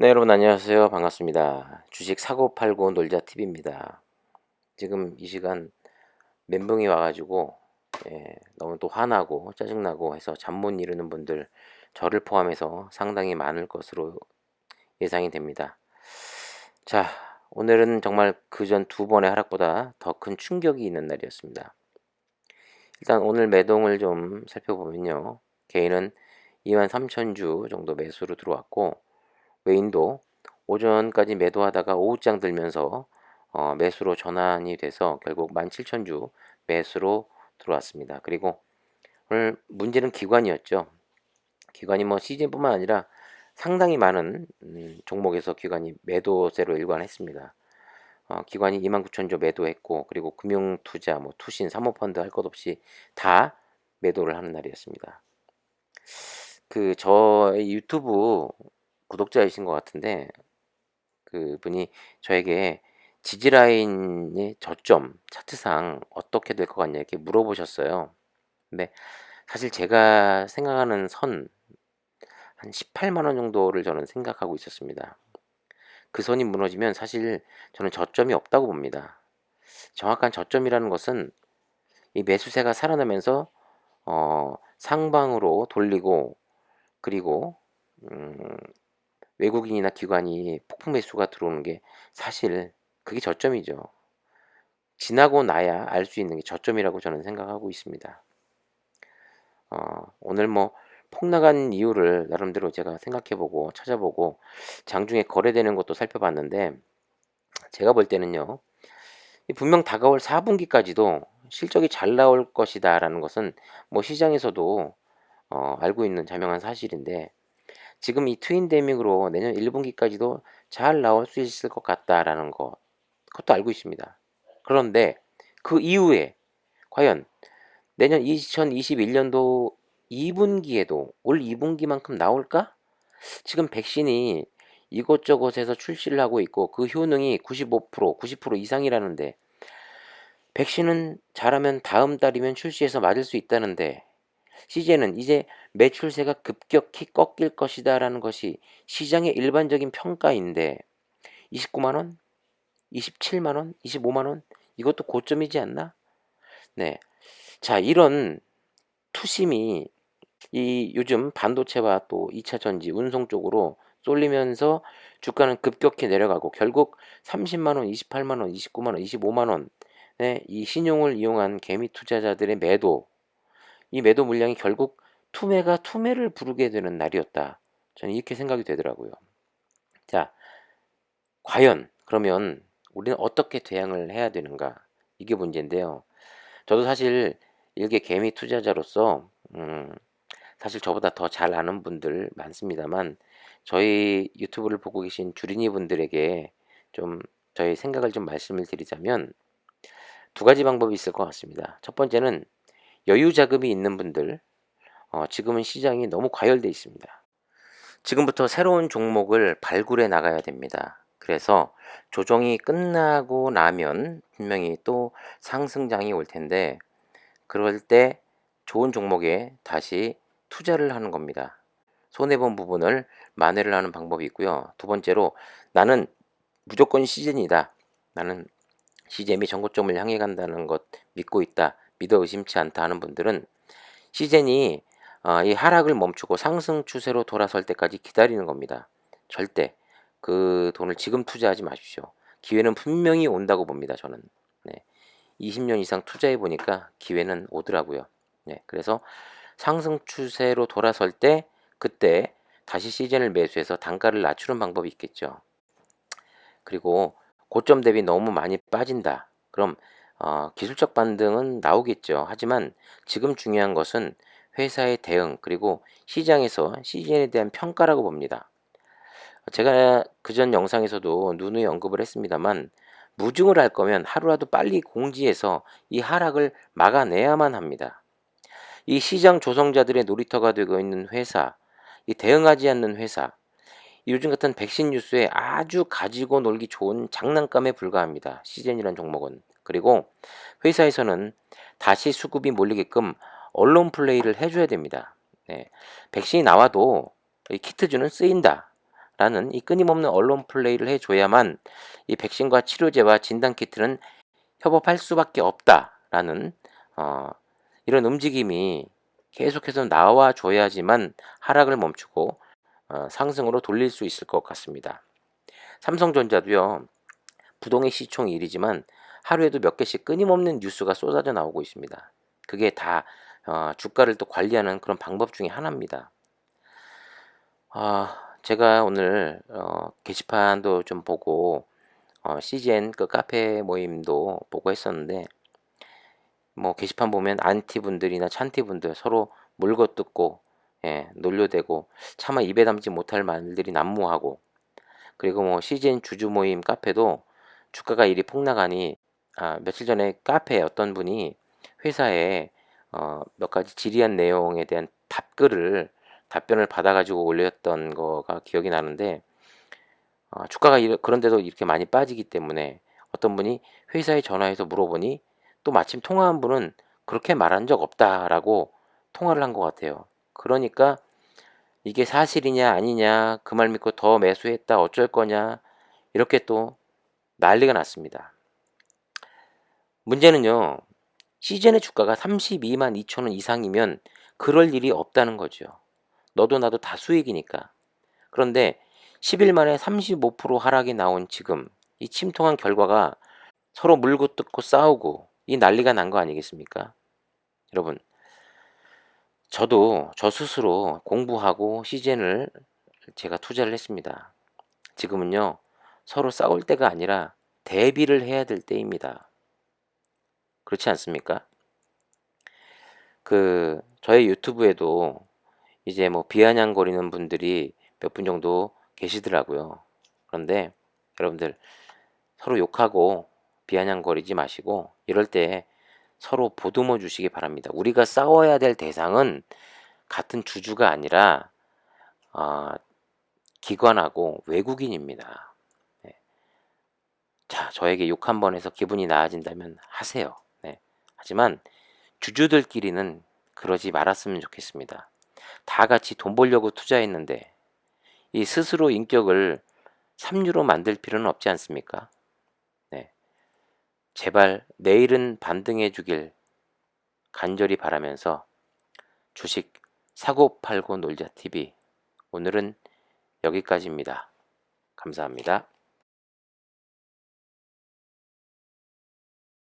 네, 여러분 안녕하세요. 반갑습니다. 주식 사고 팔고 놀자 TV입니다. 지금 이 시간 멘붕이 와가지고 너무 또 화나고 짜증나고 해서 잠 못 이루는 분들 저를 포함해서 상당히 많을 것으로 예상이 됩니다. 자, 오늘은 정말 그전 두 번의 하락보다 더 큰 충격이 있는 날이었습니다. 일단 오늘 매동을 좀 살펴보면요. 개인은 23,000주 정도 매수로 들어왔고, 외인도 오전까지 매도하다가 오후장 들면서 매수로 전환이 돼서 결국 17,000주 매수로 들어왔습니다. 그리고 오늘 문제는 기관이었죠. 기관이 뭐 시즌뿐만 아니라 상당히 많은 종목에서 기관이 매도세로 일관했습니다. 기관이 29,000조 매도했고, 그리고 금융투자, 뭐 투신, 사모펀드 할 것 없이 다 매도를 하는 날이었습니다. 그 저의 유튜브 구독자이신 것 같은데, 그분이 저에게 지지라인의 저점 차트상 어떻게 될 것 같냐 이렇게 물어보셨어요. 근데 사실 제가 생각하는 선 한 18만 원 정도를 저는 생각하고 있었습니다. 그 선이 무너지면 사실 저는 저점이 없다고 봅니다. 정확한 저점이라는 것은 이 매수세가 살아나면서 상방으로 돌리고, 그리고 음, 외국인이나 기관이 폭풍 매수가 들어오는 게 사실 그게 저점이죠. 지나고 나야 알 수 있는 게 저점이라고 저는 생각하고 있습니다. 오늘 뭐 폭락한 이유를 나름대로 제가 생각해보고 찾아보고 장중에 거래되는 것도 살펴봤는데, 제가 볼 때는요, 분명 다가올 4분기까지도 실적이 잘 나올 것이다 라는 것은 뭐 시장에서도 알고 있는 자명한 사실인데, 지금 이 트윈데믹으로 내년 1분기까지도 잘 나올 수 있을 것 같다라는 것, 그것도 알고 있습니다. 그런데 그 이후에 과연 내년 2021년도 2분기에도 올 2분기만큼 나올까? 지금 백신이 이곳저곳에서 출시를 하고 있고 그 효능이 95%, 90% 이상이라는데, 백신은 잘하면 다음 달이면 출시해서 맞을 수 있다는데, 시제는 이제 매출세가 급격히 꺾일 것이다라는 것이 시장의 일반적인 평가인데, 29만 원, 27만 원, 25만 원, 이것도 고점이지 않나? 네. 자, 이런 투심이 이 요즘 반도체와 또 2차 전지, 운송 쪽으로 쏠리면서 주가는 급격히 내려가고, 결국 30만 원, 28만 원, 29만 원, 25만 원, 이 신용을 이용한 개미 투자자들의 매도, 이 매도 물량이 결국 투매가 투매를 부르게 되는 날이었다. 저는 이렇게 생각이 되더라고요. 자, 과연 그러면 우리는 어떻게 대응을 해야 되는가? 이게 문제인데요. 저도 사실 일개 개미 투자자로서 사실 저보다 더 잘 아는 분들 많습니다만, 저희 유튜브를 보고 계신 주린이 분들에게 좀 저희 생각을 좀 말씀을 드리자면, 두 가지 방법이 있을 것 같습니다. 첫 번째는 여유 자금이 있는 분들, 지금은 시장이 너무 과열돼 있습니다. 지금부터 새로운 종목을 발굴해 나가야 됩니다. 그래서 조정이 끝나고 나면 분명히 또 상승장이 올 텐데, 그럴 때 좋은 종목에 다시 투자를 하는 겁니다. 손해본 부분을 만회를 하는 방법이 있고요. 두 번째로, 나는 무조건 시즌이다, 나는 시즌이 전고점을 향해 간다는 것 믿고 있다, 믿어 의심치 않다 하는 분들은 시즌이 이 하락을 멈추고 상승 추세로 돌아설 때까지 기다리는 겁니다. 절대 그 돈을 지금 투자하지 마십시오. 기회는 분명히 온다고 봅니다, 저는. 네. 20년 이상 투자해 보니까 기회는 오더라고요. 네. 그래서 상승 추세로 돌아설 때, 그때 다시 시즌을 매수해서 단가를 낮추는 방법이 있겠죠. 그리고 고점 대비 너무 많이 빠진다, 그럼 기술적 반등은 나오겠죠. 하지만 지금 중요한 것은 회사의 대응, 그리고 시장에서 시즌에 대한 평가라고 봅니다. 제가 그전 영상에서도 누누이 언급을 했습니다만, 무증을 할 거면 하루라도 빨리 공지해서 이 하락을 막아내야만 합니다. 이 시장 조성자들의 놀이터가 되고 있는 회사, 이 대응하지 않는 회사, 요즘 같은 백신 뉴스에 아주 가지고 놀기 좋은 장난감에 불과합니다, 시즌이란 종목은. 그리고 회사에서는 다시 수급이 몰리게끔 언론 플레이를 해줘야 됩니다. 네. 백신이 나와도 이 키트주는 쓰인다, 라는 이 끊임없는 언론 플레이를 해줘야만 이 백신과 치료제와 진단키트는 협업할 수밖에 없다라는 이런 움직임이 계속해서 나와줘야지만 하락을 멈추고 상승으로 돌릴 수 있을 것 같습니다. 삼성전자도요, 부동의 시총 1위지만 하루에도 몇 개씩 끊임없는 뉴스가 쏟아져 나오고 있습니다. 그게 다 주가를 또 관리하는 그런 방법 중에 하나입니다. 제가 오늘 게시판도 좀 보고 CGN 그 카페 모임도 보고 했었는데, 뭐 게시판 보면 안티 분들이나 찬티 분들 서로 물거뜯고, 예, 놀려대고 차마 입에 담지 못할 말들이 난무하고, 그리고 뭐 CGN 주주 모임 카페도 주가가 이리 폭락하니, 며칠 전에 카페에 어떤 분이 회사에 몇 가지 질의한 내용에 대한 답변을 받아가지고 올렸던 거가 기억이 나는데, 주가가 그런데도 이렇게 많이 빠지기 때문에 어떤 분이 회사에 전화해서 물어보니 또 마침 통화한 분은 그렇게 말한 적 없다라고 통화를 한 것 같아요. 그러니까 이게 사실이냐 아니냐, 그 말 믿고 더 매수했다 어쩔 거냐, 이렇게 또 난리가 났습니다. 문제는요, 시즌의 주가가 32만 2천 원 이상이면 그럴 일이 없다는 거죠. 너도 나도 다 수익이니까. 그런데 10일 만에 35% 하락이 나온 지금, 이 침통한 결과가 서로 물고 뜯고 싸우고 이 난리가 난 거 아니겠습니까? 여러분, 저 스스로 공부하고 시즌을 제가 투자를 했습니다. 지금은요, 서로 싸울 때가 아니라 대비를 해야 될 때입니다. 그렇지 않습니까? 저의 유튜브에도 이제 뭐 비아냥거리는 분들이 몇 분 정도 계시더라고요. 그런데 여러분들, 서로 욕하고 비아냥거리지 마시고 이럴 때 서로 보듬어 주시기 바랍니다. 우리가 싸워야 될 대상은 같은 주주가 아니라 기관하고 외국인입니다. 네. 자, 저에게 욕 한 번 해서 기분이 나아진다면 하세요. 네. 하지만 주주들끼리는 그러지 말았으면 좋겠습니다. 다 같이 돈 벌려고 투자했는데 이 스스로 인격을 삼류로 만들 필요는 없지 않습니까? 네. 제발 내일은 반등해 주길 간절히 바라면서, 주식 사고 팔고 놀자 TV 오늘은 여기까지입니다. 감사합니다.